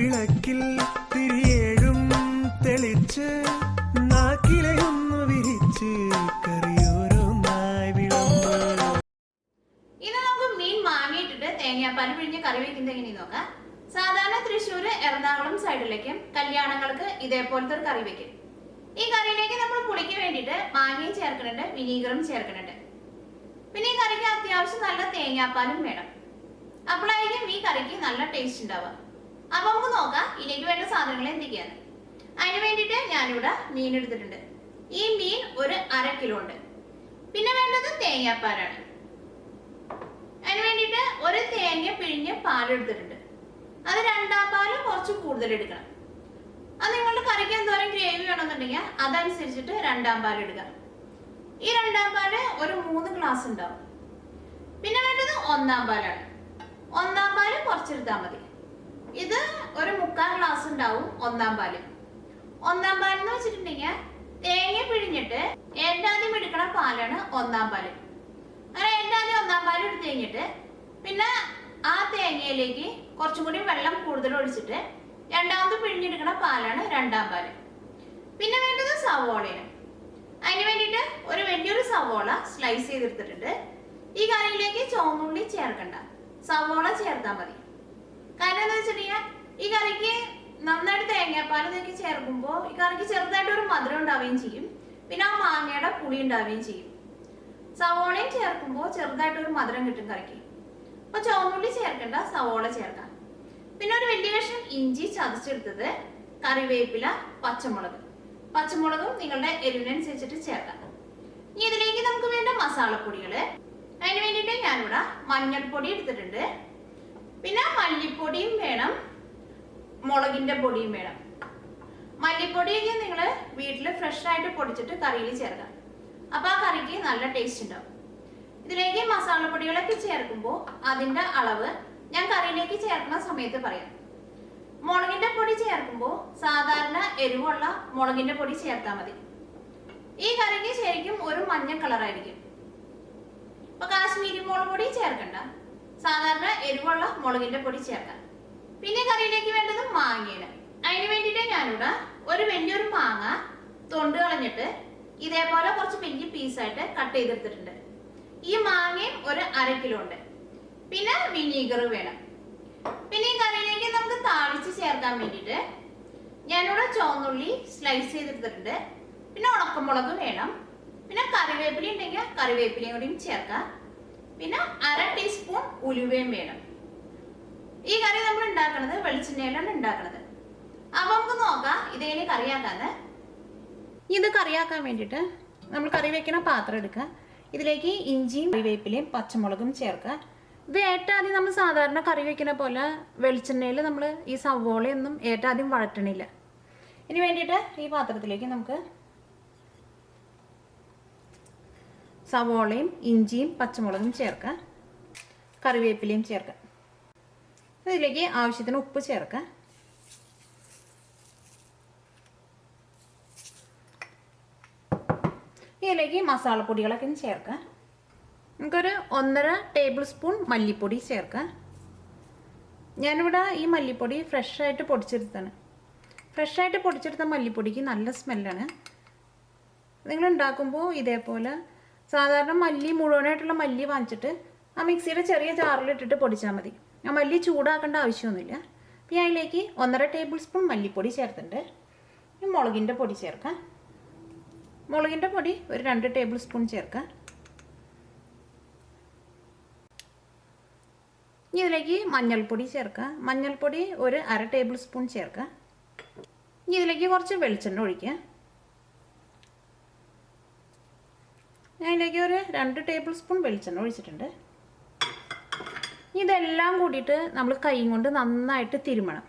വിളക്കിൽ തിരിയേഴും തെളിച്ച് നാക്കിലയൊന്നു വിരിച്ച് കറിയോരോന്നായി വിളമ്പ്. ഇത് നമുക്ക് മീൻ മാങ്ങിയിട്ടിട്ട് തേങ്ങാപ്പാൽ പിഴിഞ്ഞ് കറി വെക്കുന്നത് എങ്ങനെയെന്ന് നോക്കാം. സാധാരണ തൃശ്ശൂര് എറണാകുളം സൈഡിലേക്കും കല്യാണങ്ങൾക്ക് ഇതേപോലത്തെ ഒരു കറി വെക്കും. ഈ കറിയിലേക്ക് നമ്മൾ പുളിക്ക് വേണ്ടിയിട്ട് മാങ്ങയും ചേർക്കുന്നുണ്ട്, വിനീഗറും ചേർക്കുന്നുണ്ട്. പിന്നെ ഈ കറിക്ക് അത്യാവശ്യം നല്ല തേങ്ങാപ്പാലും വേണം. അപ്പോഴായിരിക്കും ഈ കറിക്ക് നല്ല ടേസ്റ്റ് ഉണ്ടാവുക. അപ്പൊ നമുക്ക് നോക്കാം ഇതിലേക്ക് വേണ്ട സാധനങ്ങൾ എന്തൊക്കെയാണ്. അതിന് വേണ്ടിയിട്ട് ഞാനിവിടെ മീൻ എടുത്തിട്ടുണ്ട്. ഈ മീൻ ഒരു 1/2 കിലോ ഉണ്ട്. പിന്നെ വേണ്ടത് തേങ്ങാപ്പാലാണ്. അതിന് വേണ്ടിയിട്ട് ഒരു തേങ്ങ പിഴിഞ്ഞ് പാലെടുത്തിട്ടുണ്ട്. അത് 2ആം പാല് കുറച്ച് കൂടുതൽ എടുക്കണം. അത് നിങ്ങളുടെ കറിക്ക് എന്തോരം ഗ്രേവി വേണമെന്നുണ്ടെങ്കിൽ അതനുസരിച്ചിട്ട് 2ആം പാൽ എടുക്കുക. ഈ 2ആം പാല് ഒരു 3 ഗ്ലാസ് ഉണ്ടാവും. പിന്നെ വേണ്ടത് 1ആം പാലാണ്. 1ആം പാല് കുറച്ചെടുത്താൽ മതി. ഇത് ഒരു 3/4 ഗ്ലാസ് ഉണ്ടാവും 1ആം പാല്. 1ആം പാൽ എന്ന് വെച്ചിട്ടുണ്ടെങ്കിൽ തേങ്ങ പിഴിഞ്ഞിട്ട് ഏറ്റാദ്യം എടുക്കണ പാലാണ് 1ആം പാല്. അങ്ങനെ ഏറ്റാദ്യം 1ആം പാൽ എടുത്തു കഴിഞ്ഞിട്ട് പിന്നെ ആ തേങ്ങയിലേക്ക് കുറച്ചും കൂടി വെള്ളം കൂടുതൽ ഒഴിച്ചിട്ട് രണ്ടാമത് പിഴിഞ്ഞെടുക്കണ പാലാണ് 2ആം പാല്. പിന്നെ വേണ്ടത് സവോളയാണ്. അതിന് വേണ്ടിയിട്ട് ഒരു വലിയൊരു സവോള സ്ലൈസ് ചെയ്തെടുത്തിട്ടുണ്ട്. ഈ കറിയിലേക്ക് ചുവന്നുള്ളി ചേർക്കണ്ട, സവോള ചേർത്താൽ മതി. കാരണം എന്താ വെച്ചിട്ടുണ്ടെങ്കിൽ ഈ കറിക്ക് നന്നായിട്ട് തേങ്ങാപ്പാൽ ഇതൊക്കെ ചേർക്കുമ്പോൾ ഈ കറിക്ക് ചെറുതായിട്ട് ഒരു മധുരം ഉണ്ടാവുകയും ചെയ്യും. പിന്നെ ആ മാങ്ങയുടെ പുളി ഉണ്ടാവുകയും ചെയ്യും. സവോളയും ചേർക്കുമ്പോൾ ചെറുതായിട്ടൊരു മധുരം കിട്ടും കറിക്ക്. അപ്പൊ ചുവന്നുള്ളി ചേർക്കണ്ട, സവോള ചേർക്കാം. പിന്നെ ഒരു വലിയ കഷ്ണം ഇഞ്ചി ചതച്ചെടുത്തത്, കറിവേപ്പില, പച്ചമുളകും നിങ്ങളുടെ എരിവിനനുസരിച്ചിട്ട് ചേർക്കാം. ഇനി ഇതിലേക്ക് നമുക്ക് വേണ്ട മസാലപ്പൊടികള്. അതിന് വേണ്ടിയിട്ട് ഞാനിവിടെ മഞ്ഞൾപ്പൊടി എടുത്തിട്ടുണ്ട്. പിന്നെ മല്ലിപ്പൊടിയും വേണം, മുളകിന്റെ പൊടിയും വേണം. മല്ലിപ്പൊടിയൊക്കെ നിങ്ങൾ വീട്ടിൽ ഫ്രഷ് ആയിട്ട് പൊടിച്ചിട്ട് കറിയിൽ ചേർക്കാം. അപ്പൊ ആ കറിക്ക് നല്ല ടേസ്റ്റ് ഉണ്ടാവും. ഇതിലേക്ക് മസാലപ്പൊടികളൊക്കെ ചേർക്കുമ്പോൾ അതിന്റെ അളവ് ഞാൻ കറിയിലേക്ക് ചേർക്കുന്ന സമയത്ത് പറയാം. മുളകിന്റെ പൊടി ചേർക്കുമ്പോൾ സാധാരണ എരിവുള്ള മുളകിന്റെ പൊടി ചേർത്താൽ മതി. ഈ കറിക്ക് ശരിക്കും ഒരു മഞ്ഞ കളറായിരിക്കും. അപ്പൊ കാശ്മീരി മുളക് പൊടി ചേർക്കണ്ട, സാധാരണ എരിവുള്ള മുളകിന്റെ പൊടി ചേർക്കാം. പിന്നെ കറിയിലേക്ക് വേണ്ടത് മാങ്ങയാണ്. അതിന് വേണ്ടിയിട്ട് ഞാനിവിടെ ഒരു വലിയൊരു മാങ്ങ തൊണ്ട് കളഞ്ഞിട്ട് ഇതേപോലെ കുറച്ച് വലിയ പീസായിട്ട് കട്ട് ചെയ്തെടുത്തിട്ടുണ്ട്. ഈ മാങ്ങയും ഒരു 1/2 കിലോ ഉണ്ട്. പിന്നെ വിനീഗർ വേണം. പിന്നെ ഈ കറിയിലേക്ക് നമുക്ക് താളിച്ച് ചേർക്കാൻ വേണ്ടിയിട്ട് ഞാനിവിടെ ചുവന്നുള്ളി സ്ലൈസ് ചെയ്തെടുത്തിട്ടുണ്ട്. പിന്നെ ഉണക്കമുളക് വേണം. പിന്നെ കറിവേപ്പില ഉണ്ടെങ്കിൽ കറിവേപ്പിലയും കൂടിയും ചേർക്കാം. പിന്നെ 1/2 ടീസ്പൂൺ ഉലുവയും വേണം. ഈ കറി നമ്മൾ ഉണ്ടാക്കുന്നത് വെളിച്ചെണ്ണയിലാണ് ഉണ്ടാക്കുന്നത്. അപ്പൊ നമുക്ക് നോക്കാം ഇതെങ്ങനെ കറിയാക്കാന്ന്. ഇത് കറിയാക്കാൻ വേണ്ടിയിട്ട് നമ്മൾ കറി വെക്കണ പാത്രം എടുക്കുക. ഇതിലേക്ക് ഇഞ്ചിയും കറിവേപ്പിലയും പച്ചമുളകും ചേർക്കുക. ഇത് ഏറ്റാദ്യം നമ്മൾ സാധാരണ കറി വെക്കുന്ന പോലെ വെളിച്ചെണ്ണയിൽ നമ്മൾ ഈ സവോളയൊന്നും ഏറ്റാദ്യം വഴറ്റണില്ല. ഇനി വേണ്ടിയിട്ട് ഈ പാത്രത്തിലേക്ക് നമുക്ക് സവോളയും ഇഞ്ചിയും പച്ചമുളകും ചേർക്കുക, കറിവേപ്പിലയും ചേർക്കുക. ഇതിലേക്ക് ആവശ്യത്തിന് ഉപ്പ് ചേർക്കുക. ഇതിലേക്ക് മസാലപ്പൊടികളൊക്കെ ചേർക്കുക. നമുക്കൊരു 1.5 ടേബിൾ സ്പൂൺ മല്ലിപ്പൊടി ചേർക്കുക. ഞാനിവിടെ ഈ മല്ലിപ്പൊടി ഫ്രഷായിട്ട് പൊടിച്ചെടുത്താണ്. ഫ്രഷായിട്ട് പൊടിച്ചെടുത്ത മല്ലിപ്പൊടിക്ക് നല്ല സ്മെല്ലാണ്. നിങ്ങൾ ഉണ്ടാക്കുമ്പോൾ ഇതേപോലെ സാധാരണ മല്ലി മുഴുവനായിട്ടുള്ള മല്ലി വാങ്ങിച്ചിട്ട് ആ മിക്സിയുടെ ചെറിയ ജാറിലിട്ടിട്ട് പൊടിച്ചാൽ മതി. ആ മല്ലി ചൂടാക്കേണ്ട ആവശ്യമൊന്നുമില്ല. പിന്നെ അതിലേക്ക് 1.5 ടേബിൾ സ്പൂൺ മല്ലിപ്പൊടി ചേർത്തിട്ടുണ്ട്. മുളകിൻ്റെ പൊടി ചേർക്കാം. മുളകിൻ്റെ പൊടി ഒരു 2 ടേബിൾ സ്പൂൺ ചേർക്കാം. ഇനി ഇതിലേക്ക് മഞ്ഞൾപ്പൊടി ചേർക്കാം. മഞ്ഞൾപ്പൊടി ഒരു 1/2 ടേബിൾ സ്പൂൺ ചേർക്കാം. ഇനി ഇതിലേക്ക് കുറച്ച് വെളിച്ചെണ്ണ ഒഴിക്കുക. ഞാൻ ഇതിലേക്ക് ഒരു 2 ടേബിൾ സ്പൂൺ വെളിച്ചെണ്ണ ഒഴിച്ചിട്ടുണ്ട്. ഇതെല്ലാം കൂടിയിട്ട് നമ്മൾ കൈ കൊണ്ട് നന്നായിട്ട് തിരുമണം.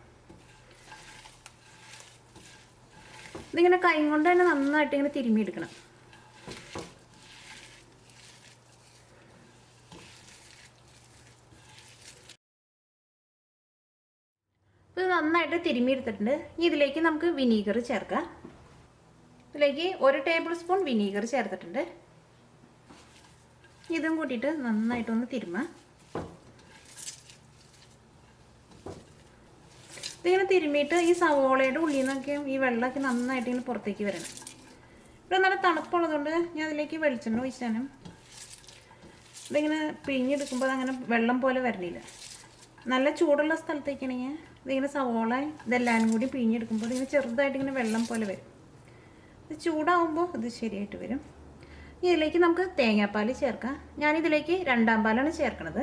ഇതിങ്ങനെ കൈ കൊണ്ട് തന്നെ നന്നായിട്ട് ഇങ്ങനെ തിരുമിയെടുക്കണം. ഇത് നന്നായിട്ട് തിരുമിയെടുത്തിട്ടുണ്ട്. ഇതിലേക്ക് നമുക്ക് വിനീഗർ ചേർക്കാം. ഇതിലേക്ക് 1 ടേബിൾ സ്പൂൺ വിനീഗർ ചേർത്തിട്ടുണ്ട്. ഇതും കൂട്ടിയിട്ട് നന്നായിട്ടൊന്ന് തിരുമാം. ഇതിങ്ങനെ തിരുമ്മിയിട്ട് ഈ സവോളയുടെ ഉള്ളിൽ നിന്നൊക്കെ ഈ വെള്ളമൊക്കെ നന്നായിട്ട് ഇങ്ങനെ പുറത്തേക്ക് വരണം. ഇവിടെ നല്ല തണുപ്പുള്ളതുകൊണ്ട് ഞാൻ അതിലേക്ക് വെളിച്ചെണ്ണ ഒഴിച്ചാനും ഇതിങ്ങനെ പിഴിഞ്ഞെടുക്കുമ്പോൾ അതങ്ങനെ വെള്ളം പോലെ വരണില്ല. നല്ല ചൂടുള്ള സ്ഥലത്തേക്കാണെങ്കിൽ ഇതിങ്ങനെ സവോള ഇതെല്ലാം കൂടി പിഴിഞ്ഞെടുക്കുമ്പോൾ ഇതിങ്ങനെ ചെറുതായിട്ട് ഇങ്ങനെ വെള്ളം പോലെ വരും. ഇത് ചൂടാവുമ്പോൾ ഇത് ശരിയായിട്ട് വരും. ഇതിലേക്ക് നമുക്ക് തേങ്ങാപ്പാൽ ചേർക്കാം. ഞാനിതിലേക്ക് 2-ാം പാലാണ് ചേർക്കണത്.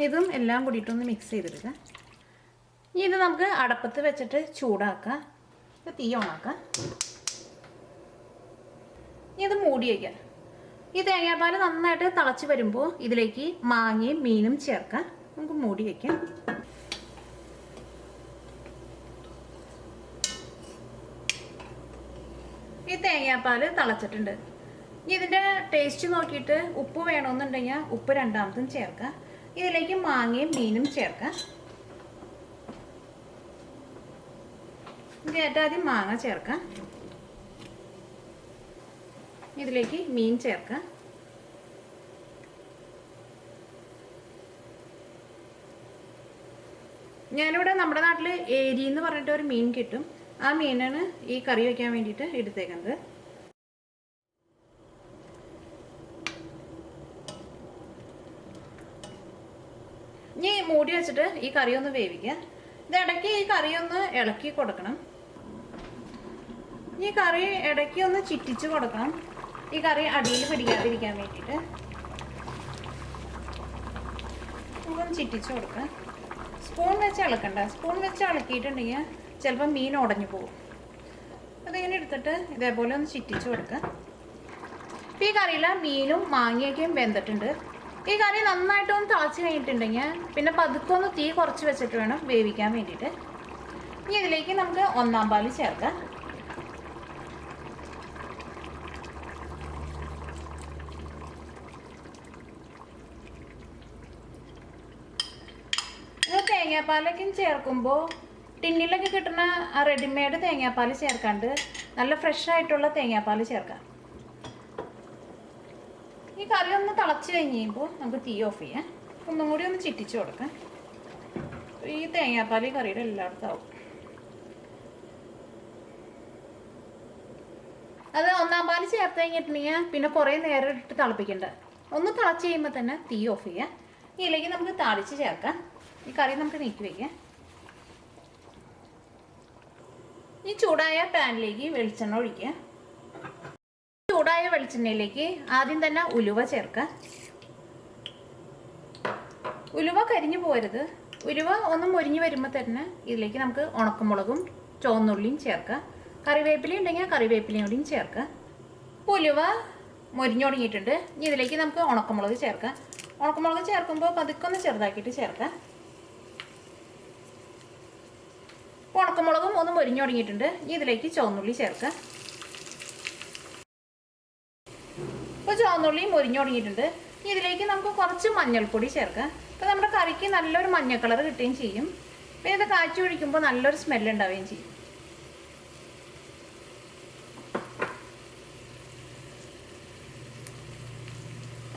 ഇതും എല്ലാം കൂടിയിട്ടൊന്ന് മിക്സ് ചെയ്തെടുക്കാം. ഇനി ഇത് നമുക്ക് അടപ്പത്ത് വെച്ചിട്ട് ചൂടാക്കാം. തീ ഓണാക്കാം. ഇനി ഇത് മൂടി വയ്ക്കാം. ഈ തേങ്ങാപ്പാൽ നന്നായിട്ട് തിളച്ച് വരുമ്പോൾ ഇതിലേക്ക് മാങ്ങയും മീനും ചേർക്കാം. നമുക്ക് മൂടി വയ്ക്കാം. ഈ തേങ്ങാപ്പാൽ തിളച്ചിട്ടുണ്ട്. ഇനി ഇതിൻ്റെ ടേസ്റ്റ് നോക്കിയിട്ട് ഉപ്പ് വേണമെന്നുണ്ടെങ്കിൽ ഉപ്പ് 2-ാമതും ചേർക്കാം. ഇതിലേക്ക് മാങ്ങയും മീനും ചേർക്കാം. ഏറ്റവും ആദ്യം മാങ്ങ ചേർക്കാം. ഇതിലേക്ക് മീൻ ചേർക്കാം. ഞാനിവിടെ നമ്മുടെ നാട്ടിൽ ഏരി എന്ന് പറഞ്ഞിട്ട് ഒരു മീൻ കിട്ടും. ആ മീനാണ് ഈ കറി വയ്ക്കാൻ വേണ്ടിയിട്ട് എടുത്തേക്കുന്നത്. ഇനി മൂടി വെച്ചിട്ട് ഈ കറി ഒന്ന് വേവിക്കുക. ഇതിടയ്ക്ക് ഈ കറി ഒന്ന് ഇളക്കി കൊടുക്കണം. ഈ കറി ഇടയ്ക്ക് ഒന്ന് ചിറ്റിച്ച് കൊടുക്കണം. ഈ കറി അടിയിൽ പിടിക്കാതിരിക്കാൻ വേണ്ടിയിട്ട് ഒന്ന് ചിറ്റിച്ച് കൊടുക്കാം. സ്പൂൺ വെച്ച് ഇളക്കണ്ട. സ്പൂൺ വെച്ച് ഇളക്കിയിട്ടുണ്ടെങ്കിൽ ചിലപ്പോൾ മീൻ ഉടഞ്ഞു പോകും. അതിങ്ങനെ എടുത്തിട്ട് ഇതേപോലെ ഒന്ന് ചിറ്റിച്ച് കൊടുക്കുക. ഇപ്പം ഈ കറിയിൽ മീനും മാങ്ങയൊക്കെയും വെന്തിട്ടുണ്ട്. ഈ കറി നന്നായിട്ടൊന്ന് തിളച്ച് കഴിഞ്ഞിട്ടുണ്ടെങ്കിൽ പിന്നെ പതുക്കെ ഒന്ന് തീ കുറച്ച് വെച്ചിട്ട് വേണം വേവിക്കാൻ വേണ്ടിയിട്ട്. ഇനി ഇതിലേക്ക് നമുക്ക് 1-ാം പാൽ ചേർക്കാം. ഇത് തേങ്ങാപ്പാലൊക്കെ ചേർക്കുമ്പോൾ ടിന്നിലൊക്കെ കിട്ടുന്ന റെഡിമെയ്ഡ് തേങ്ങാപ്പാൽ ചേർക്കാണ്ട് നല്ല ഫ്രഷ് ആയിട്ടുള്ള തേങ്ങാപ്പാൽ ചേർക്കാം. ഈ കറി ഒന്ന് തിളച്ച് കഴിയുമ്പോൾ നമുക്ക് തീ ഓഫ് ചെയ്യാം. ഒന്നും കൂടി ഒന്ന് ചിറ്റിച്ച് കൊടുക്കാം. ഈ തേങ്ങാപ്പാൽ ഈ കറിയുടെ എല്ലായിടത്തും ആവും. അത് 1-ാം പാൽ ചേർത്ത് കഴിഞ്ഞിട്ടുണ്ടെങ്കിൽ പിന്നെ കുറേ നേരം ഇട്ട് തിളപ്പിക്കണ്ട. ഒന്ന് തിളച്ച് കഴിയുമ്പോൾ തന്നെ തീ ഓഫ് ചെയ്യാം. ഇതിലേക്ക് നമുക്ക് താളിച്ച് ചേർക്കാം. ഈ കറി നമുക്ക് നീക്കി വയ്ക്കാം. ഈ ചൂടായ പാനിലേക്ക് വെളിച്ചെണ്ണ ഒഴിക്കുക. ചൂടായ വെളിച്ചെണ്ണയിലേക്ക് ആദ്യം തന്നെ ഉലുവ ചേർക്കാം. ഉലുവ കരിഞ്ഞു പോരുത്. ഉലുവ ഒന്ന് മൊരിഞ്ഞ് വരുമ്പോൾ തന്നെ ഇതിലേക്ക് നമുക്ക് ഉണക്കമുളകും ചുവന്നുള്ളിയും ചേർക്കാം. കറിവേപ്പില ഉണ്ടെങ്കിൽ കറിവേപ്പിലയും കൂടിയും ചേർക്കാം. ഉലുവ മൊരിഞ്ഞു തുടങ്ങിയിട്ടുണ്ട്. ഇനി ഇതിലേക്ക് നമുക്ക് ഉണക്കമുളക് ചേർക്കാം. ഉണക്കമുളക് ചേർക്കുമ്പോൾ പതുക്കൊന്ന് ചെറുതാക്കിയിട്ട് ചേർക്കാം. ഉണക്കമുളകും ഒന്ന് മൊരിഞ്ഞു തുടങ്ങിയിട്ടുണ്ട്. ഇനി ഇതിലേക്ക് ചുവന്നുള്ളി ചേർക്കാം. ഇപ്പോൾ ചുവന്നുള്ളി മൊരിഞ്ഞു തുടങ്ങിയിട്ടുണ്ട്. ഇനി ഇതിലേക്ക് നമുക്ക് കുറച്ച് മഞ്ഞൾപ്പൊടി ചേർക്കാം. അപ്പോൾ നമ്മുടെ കറിക്ക് നല്ലൊരു മഞ്ഞ കളർ കിട്ടുകയും ചെയ്യും. പിന്നെ ഇത് കാച്ചി ഒഴിക്കുമ്പോൾ നല്ലൊരു സ്മെല്ല് ഉണ്ടാവുകയും ചെയ്യും.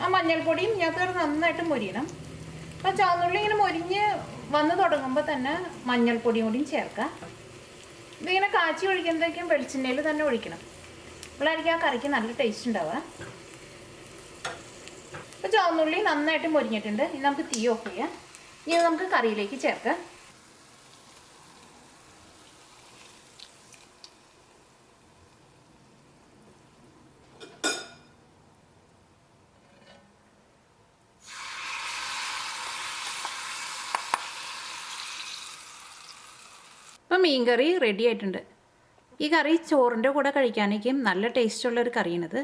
ആ മഞ്ഞൾപ്പൊടിയും ഇതിനകത്ത് നന്നായിട്ട് മൊരിയണം. അപ്പോൾ ചുവന്നുള്ളി ഇങ്ങനെ മൊരിഞ്ഞ് വന്ന് തുടങ്ങുമ്പോൾ തന്നെ മഞ്ഞൾപ്പൊടിയും കൂടിയും ചേർക്കാം. ഇതിങ്ങനെ കാച്ചി ഒഴിക്കുമ്പോഴേക്കും വെളിച്ചെണ്ണയിൽ തന്നെ ഒഴിക്കണം. അപ്പോഴായിരിക്കും ആ കറിക്ക് നല്ല ടേസ്റ്റ് ഉണ്ടാവുക. അപ്പോൾ ചുവന്നുള്ളി നന്നായിട്ട് മൊരിഞ്ഞിട്ടുണ്ട്. ഇനി നമുക്ക് തീ ഓഫ് ചെയ്യാം. ഇനി നമുക്ക് കറിയിലേക്ക് ചേർക്കാം. ഇപ്പോൾ മീൻ കറി റെഡി ആയിട്ടുണ്ട്. ഈ കറി ചോറിൻ്റെ കൂടെ കഴിക്കാനേക്കും നല്ല ടേസ്റ്റുള്ളൊരു കറിയാണിത്.